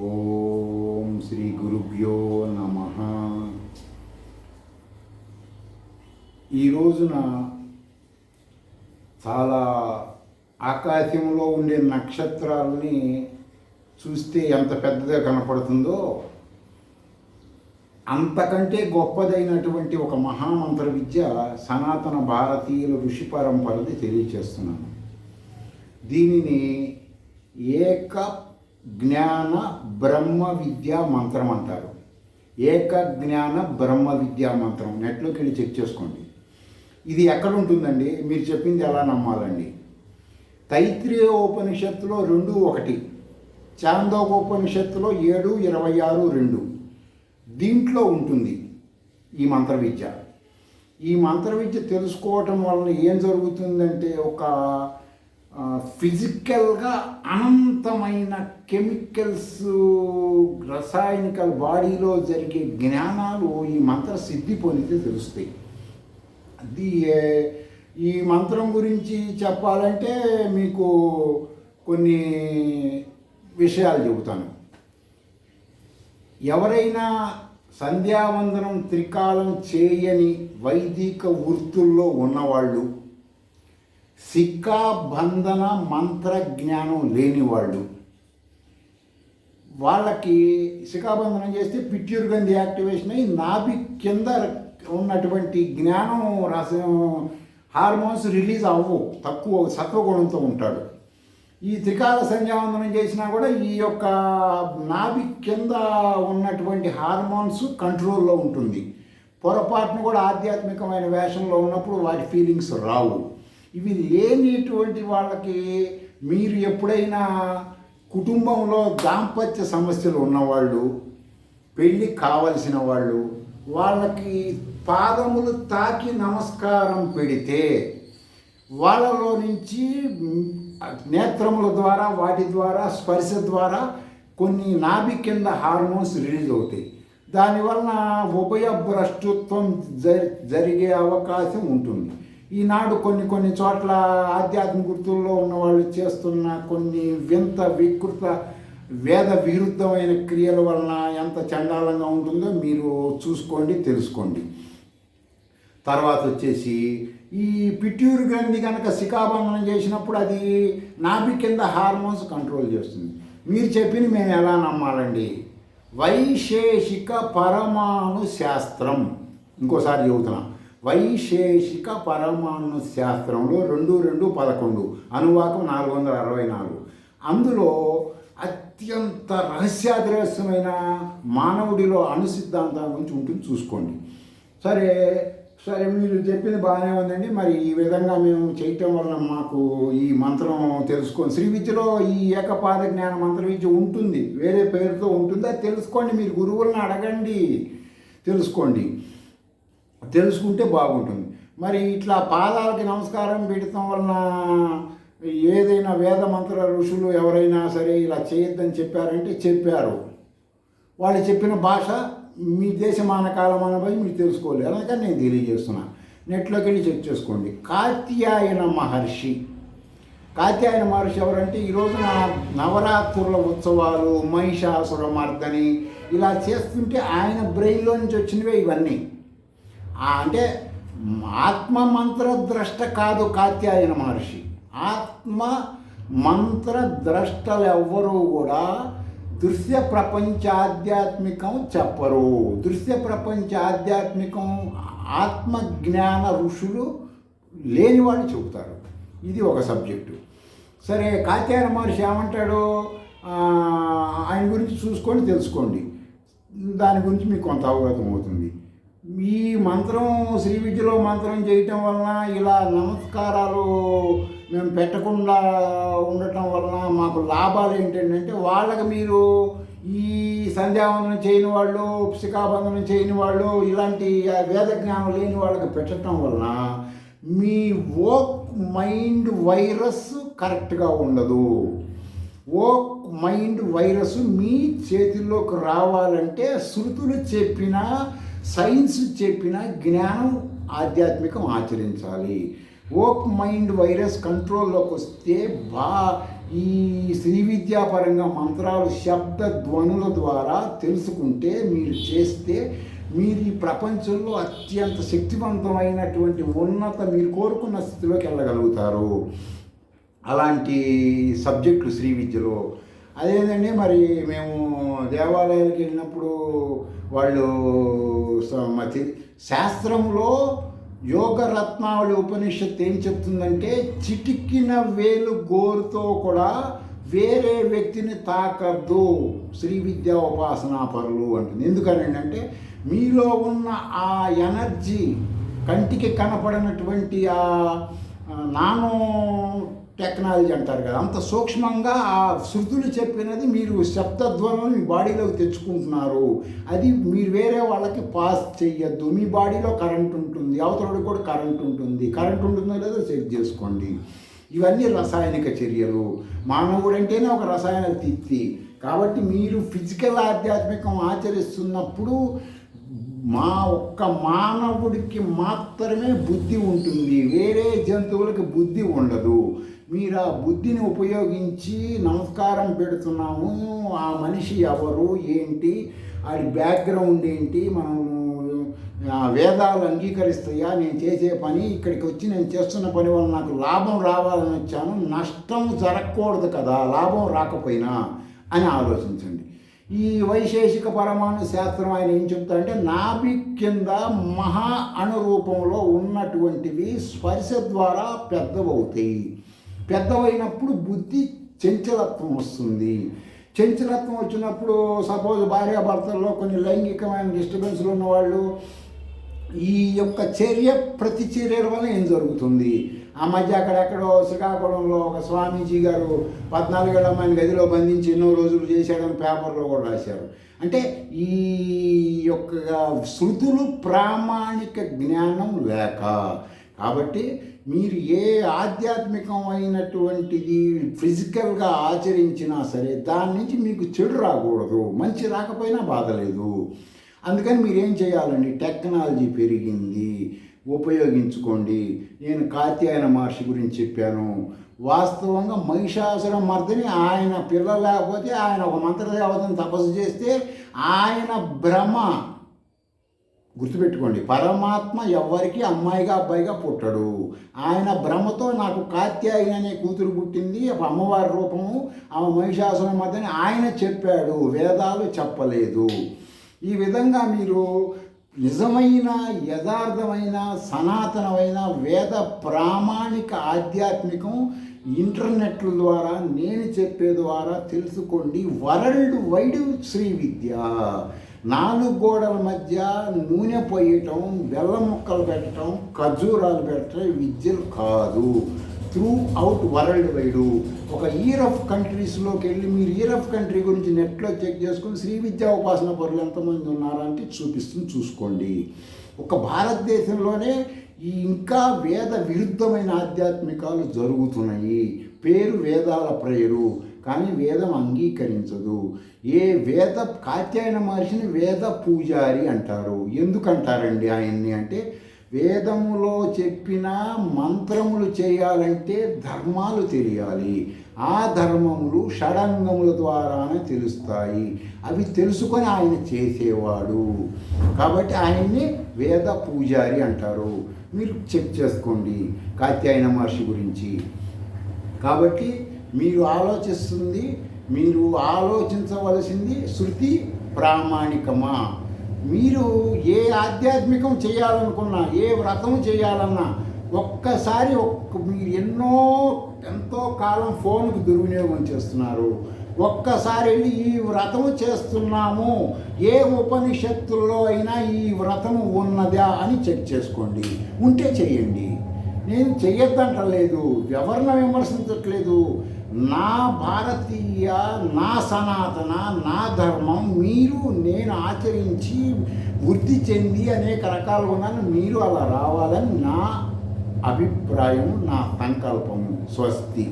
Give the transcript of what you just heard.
ఓం శ్రీ గురుభ్యో నమ. ఈ రోజున చాలా ఆకాశంలో ఉండే నక్షత్రాలని చూస్తే ఎంత పెద్దగా కనపడుతుందో అంతకంటే గొప్పదైనటువంటి ఒక మహామంత్ర విద్య సనాతన భారతీయుల ఋషి పరంపరది తెలియచేస్తున్నాను. దీనిని ఏక జ్ఞాన బ్రహ్మ విద్యా మంత్రం అంటారు. ఏక జ్ఞాన బ్రహ్మ విద్యా మంత్రం నెట్లోకి వెళ్ళి చెక్ చేసుకోండి. ఇది ఎక్కడ ఉంటుందండి? మీరు చెప్పింది ఎలా నమ్మాలండి? తైత్రీయ ఉపనిషత్తులో 2:1, చాందోకోపనిషత్తులో 7:26-2 దీంట్లో ఉంటుంది ఈ మంత్ర విద్య. ఈ మంత్ర విద్య తెలుసుకోవటం వలన ఏం జరుగుతుందంటే ఒక ఫిజికల్గా అనంతమైన కెమికల్స్, రసాయనికల్ బాడీలో జరిగే జ్ఞానాలు ఈ మంత్ర సిద్ధి పొందితే తెలుస్తాయి. ఈ మంత్రం గురించి చెప్పాలంటే మీకు కొన్ని విషయాలు చెబుతాను. ఎవరైనా సంధ్యావందనం త్రికాలం చేయని వైదిక వృత్తుల్లో ఉన్నవాళ్ళు, శిఖాబంధన మంత్ర జ్ఞానం లేనివాళ్ళు, వాళ్ళకి శిఖాబంధనం చేస్తే పిట్యూర్ గ్రంథి యాక్టివేషన్ అయ్యి నాభి కింద ఉన్నటువంటి జ్ఞానం హార్మోన్స్ రిలీజ్ అవ్వవు, తక్కువ సత్వగుణంతో ఉంటాడు. ఈ త్రికాల సంధ్యావందనం చేసినా కూడా ఈ యొక్క నాభి కింద ఉన్నటువంటి హార్మోన్స్ కంట్రోల్లో ఉంటుంది. పొరపాటును కూడా ఆధ్యాత్మికమైన వేషంలో ఉన్నప్పుడు వాటి ఫీలింగ్స్ రావు. ఇవి లేనిటువంటి వాళ్ళకి మీరు ఎప్పుడైనా కుటుంబంలో దాంపత్య సమస్యలు ఉన్నవాళ్ళు, పెళ్ళి కావలసిన వాళ్ళు, వాళ్ళకి పాదములు తాకి నమస్కారం పెడితే వాళ్ళలో నుంచి నేత్రముల ద్వారా, వాటి ద్వారా, స్పర్శ ద్వారా కొన్ని నాభి కింద హార్మోన్స్ రిలీజ్ అవుతాయి. దానివలన ఉభయభ్రష్టత్వం జరిగే అవకాశం ఉంటుంది. ఈనాడు కొన్ని చోట్ల ఆధ్యాత్మిక వృత్తుల్లో ఉన్న వాళ్ళు చేస్తున్న కొన్ని వింత వికృత వేద విరుద్ధమైన క్రియల వలన ఎంత చండాలంగా ఉంటుందో మీరు చూసుకోండి, తెలుసుకోండి. తర్వాత వచ్చేసి ఈ పిట్యూర్ గ్రంథి కనుక శిఖాబంధనం చేసినప్పుడు అది నాభి కింద హార్మోన్స్ కంట్రోల్ చేస్తుంది. మీరు చెప్పింది మేము ఎలా నమ్మాలండి? వైశేషిక పరమాణు శాస్త్రం, ఇంకోసారి చెబుతున్నా, వైశేషిక పరమాణు శాస్త్రంలో 2:2-11 అనువాకం 464 అందులో అత్యంత రహస్యాదృశ్యమైన మానవుడిలో అణు సిద్ధాంతం గురించి ఉంటుంది, చూసుకోండి. సరే మీరు చెప్పింది బాగానే ఉందండి. మరి ఈ విధంగా మేము చేయటం వలన మాకు ఈ మంత్రం తెలుసుకోండి. శ్రీ విద్యలో ఈ ఏకపాద జ్ఞాన మంత్ర విద్య ఉంటుంది, వేరే పేరుతో ఉంటుంది. అది తెలుసుకోండి, మీరు గురువులను అడగండి, తెలుసుకుంటే బాగుంటుంది. మరి ఇట్లా పాదాలకి నమస్కారం పెడతాం వలన ఏదైనా వేద మంత్ర ఋషులు ఎవరైనా సరే ఇలా చేయొద్దని చెప్పారంటే చెప్పారు. వాళ్ళు చెప్పిన భాష మీ దేశమాన కాలమానపై మీరు తెలుసుకోలేదు, అలాగే నేను తెలియజేస్తున్నా. నెట్లోకి వెళ్ళి చెక్ చేసుకోండి. కాత్యాయన మహర్షి ఎవరంటే ఈరోజున నవరాత్రుల ఉత్సవాలు, మహిషాసుర మర్దని ఇలా చేస్తుంటే ఆయన బ్రెయిన్లో నుంచి వచ్చినవే ఇవన్నీ. అంటే ఆత్మ మంత్ర ద్రష్ట కాదు కాత్యాయన మహర్షి. ఆత్మ మంత్ర ద్రష్టలు ఎవ్వరూ కూడా దృశ్య ప్రపంచ ఆధ్యాత్మికం చెప్పరు. దృశ్య ప్రపంచ ఆధ్యాత్మికం ఆత్మజ్ఞాన ఋషులు లేని వాళ్ళు చెబుతారు. ఇది ఒక సబ్జెక్టు. సరే, కాత్యాయన మహర్షి ఏమంటాడు ఆయన గురించి చూసుకొని తెలుసుకోండి. దాని గురించి మీకు కొంత అవగతం అవుతుంది. ఈ మంత్రం శ్రీ విద్యలో మంత్రం చేయటం వలన, ఇలా నమస్కారాలు మేము పెట్టకుండా ఉండటం వలన మాకు లాభాలు ఏంటంటే, వాళ్ళకి మీరు ఈ సంధ్యావందనం చేయని వాళ్ళు, శిఖాబంధనం చేయని వాళ్ళు, ఇలాంటి వేద జ్ఞానం లేని వాళ్ళకి పెట్టడం వలన మీ వర్క్ మైండ్ వైరస్ కరెక్ట్గా ఉండదు. వర్క్ మైండ్ వైరస్ మీ చేతుల్లోకి రావాలంటే శృతులు చెప్పిన, సైన్స్ చెప్పిన జ్ఞానం ఆధ్యాత్మికం ఆచరించాలి. వర్క్ మైండ్ వైరస్ కంట్రోల్లోకి వస్తే ఈ శ్రీ విద్యాపరంగా మంత్రాలు శబ్ద ధ్వనుల ద్వారా తెలుసుకుంటే మీరు చేస్తే మీరు ఈ ప్రపంచంలో అత్యంత శక్తివంతమైనటువంటి మీరు కోరుకున్న స్థితిలోకి వెళ్ళగలుగుతారు. అలాంటి సబ్జెక్టులు శ్రీ విద్యలో. అదేంటండి, మరి మేము దేవాలయాలకు వెళ్ళినప్పుడు వాళ్ళు శాస్త్రంలో యోగ రత్నావళి ఉపనిషత్తు ఏం చెప్తుందంటే, చిటికిన వేలు గోరుతో కూడా వేరే వ్యక్తిని తాకద్దు శ్రీ విద్యా ఉపాసనా పరులు అంటుంది. ఎందుకనంటే మీలో ఉన్న ఆ ఎనర్జీ, కంటికి కనపడినటువంటి ఆ నానో టెక్నాలజీ అంటారు కదా, అంత సూక్ష్మంగా ఆ శృతులు చెప్పినది మీరు శబ్దధ్వనులు మీ బాడీలోకి తెచ్చుకుంటున్నారు. అది మీరు వేరే వాళ్ళకి పాస్ చెయ్యొద్దు. మీ బాడీలో కరెంట్ ఉంటుంది, అవతలకి కూడా కరెంట్ ఉంటుంది. కరెంట్ ఉంటుందో లేదో చెక్ చేసుకోండి. ఇవన్నీ రసాయనిక చర్యలు. మానవుడు అంటేనే ఒక రసాయన తిత్తి. కాబట్టి మీరు ఫిజికల్ ఆధ్యాత్మికం ఆచరిస్తున్నప్పుడు ఒక్క మానవుడికి మాత్రమే బుద్ధి ఉంటుంది, వేరే జంతువులకి బుద్ధి ఉండదు. మీరు ఆ బుద్ధిని ఉపయోగించి నమస్కారం పెడుతున్నాము, ఆ మనిషి ఎవరు ఏంటి, వాడి బ్యాక్గ్రౌండ్ ఏంటి, మనము వేదాలు అంగీకరిస్తాయా, నేను చేసే పని ఇక్కడికి వచ్చి నేను చేస్తున్న పని వల్ల నాకు లాభం రావాలని వచ్చాను, నష్టం జరగకూడదు కదా లాభం రాకపోయినా అని ఆలోచించండి. ఈ వైశేషిక పరమాణు శాస్త్రం ఆయన ఏం చెప్తారంటే, నాభి కింద మహా అణురూపంలో ఉన్నటువంటివి స్పర్శ ద్వారా పెద్దవవుతాయి. పెద్దవైనప్పుడు బుద్ధి చంచలత్వం వస్తుంది. చంచలత్వం వచ్చినప్పుడు సపోజ్ భార్యాభర్తల్లో కొన్ని లైంగికమైన డిస్టర్బెన్స్లు ఉన్నవాళ్ళు ఈ యొక్క ప్రతి చర్యల వల్ల ఏం జరుగుతుంది? ఆ మధ్య అక్కడెక్కడో శ్రీకాకుళంలో ఒక స్వామీజీ గారు 14 ఏళ్ల అమ్మాయిని గదిలో బంధించి ఎన్నో రోజులు చేశాడని పేపర్లో కూడా రాశారు. అంటే ఈ యొక్క శృతులు ప్రామాణిక జ్ఞానం లేక. కాబట్టి మీరు ఏ ఆధ్యాత్మికమైనటువంటిది ఫిజికల్గా ఆచరించినా సరే దాని నుంచి మీకు చెడు రాకూడదు, మంచి రాకపోయినా బాధ లేదు. అందుకని మీరేం చేయాలండి, టెక్నాలజీ పెరిగింది, ఉపయోగించుకోండి. నేను కాత్యాయన మహర్షి గురించి చెప్పాను. వాస్తవంగా మహిషాసుర మర్దిని ఆయన పిల్లలు లేకపోతే ఆయన ఒక మంత్రదేవతను తపస్సు చేస్తే ఆయన భ్రమ, గుర్తుపెట్టుకోండి, పరమాత్మ ఎవరికి అమ్మాయిగా అబ్బాయిగా పుట్టడు. ఆయన భ్రమతో నాకు కాత్యాయని అనే కూతురు పుట్టింది, అమ్మవారి రూపము, ఆమె మహిషాసుర మర్దిని ఆయన చెప్పాడు, వేదాలు చెప్పలేదు. ఈ విధంగా మీరు నిజమైన యథార్థమైన సనాతనమైన వేద ప్రామాణిక ఆధ్యాత్మికం ఇంటర్నెట్ల ద్వారా నేను చెప్పే ద్వారా తెలుసుకోండి. వరల్డ్ వైడ్ శ్రీ విద్య. 4 గోడల మధ్య నూనె పోయటం, బెల్లం ముక్కలు పెట్టడం, ఖర్జూరాలు పెట్టడం విద్యలు కాదు. Through out world wide. ఒక ఇయర్ ఆఫ్ కంట్రీస్లోకి వెళ్ళి మీరు ఇయర్ ఆఫ్ కంట్రీ గురించి నెట్లో చెక్ చేసుకుని శ్రీ విద్యా ఉపాసన పరులు ఎంతమంది ఉన్నారంటే చూసుకోండి. ఒక భారతదేశంలోనే ఇంకా వేద విరుద్ధమైన ఆధ్యాత్మికాలు జరుగుతున్నాయి. పేరు వేదాల ప్రేరు, కానీ వేదం అంగీకరించదు. కాత్యాయన మహర్షిని వేద పూజారి అంటారు. ఎందుకంటారండి ఆయన్ని అంటే, వేదములో చెప్పిన మంత్రములు చేయాలంటే ధర్మాలు తెలియాలి. ఆ ధర్మములు షడంగముల ద్వారానే తెలుస్తాయి. అవి తెలుసుకొని ఆయన చేసేవాడు. కాబట్టి ఆయన్ని వేద పూజారి అంటారు. మీరు చెక్ చేసుకోండి కాత్యాయన మహర్షి గురించి. కాబట్టి మీరు ఆలోచించవలసింది శృతి ప్రామాణికమా. మీరు ఏ ఆధ్యాత్మికం చేయాలనుకున్నా, ఏ వ్రతం చేయాలన్నా ఒక్కసారి మీరు ఎంతో కాలం ఫోన్కు దుర్వినియోగం చేస్తున్నారు. ఒక్కసారి వెళ్ళి ఈ వ్రతము చేస్తున్నాము, ఏ ఉపనిషత్తుల్లో అయినా ఈ వ్రతము ఉన్నదా అని చెక్ చేసుకోండి. ఉంటే చెయ్యండి. నేను చెయ్యొద్దంటలేదు, ఎవరిని విమర్శించట్లేదు. నా భారతీయ, నా సనాతన, నా ధర్మం నేను ఆచరించి వృద్ధి చెంది అనేక రకాలు ఉన్నాను. మీరు అలా రావాలని నా అభిప్రాయం, నా సంకల్పము. స్వస్తి.